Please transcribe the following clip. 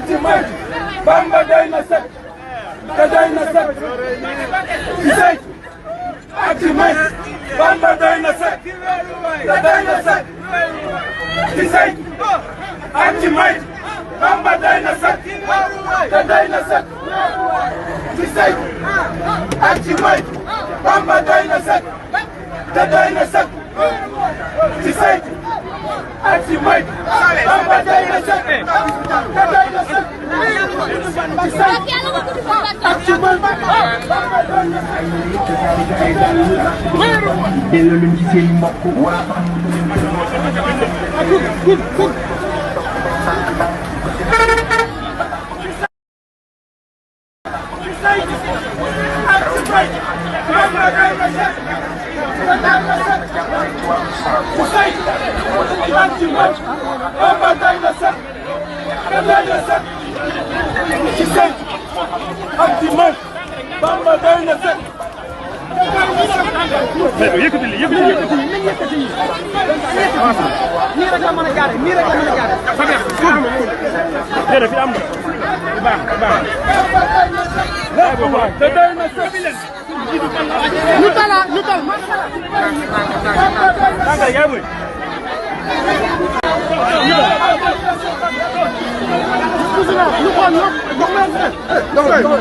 ci may Bamba doy na sëkk te doy na sëkk ci sëy ak ci may Bamba doy na sëkk te doy na sëkk ci sëy ak ci may Bamba doy na sëkk te doy na sëkk ci sëy ak ci may Bamba doy na sëkk te doy na sëkk ci sëy ak ci may Bamba doy na sëkk te doy na sëkk ci sëy ak ci may Bamba doy na sëkk delloo leen ci seen mbokk wala Bamba doy na sëkk. yëkkati li nii rek la mën a jaaree nii rek la mën a jaaree. jërëjëf fi am na. baax baax. te doy na sëkk. ñu tala ñu tal. ñu xool ñoom dox leen.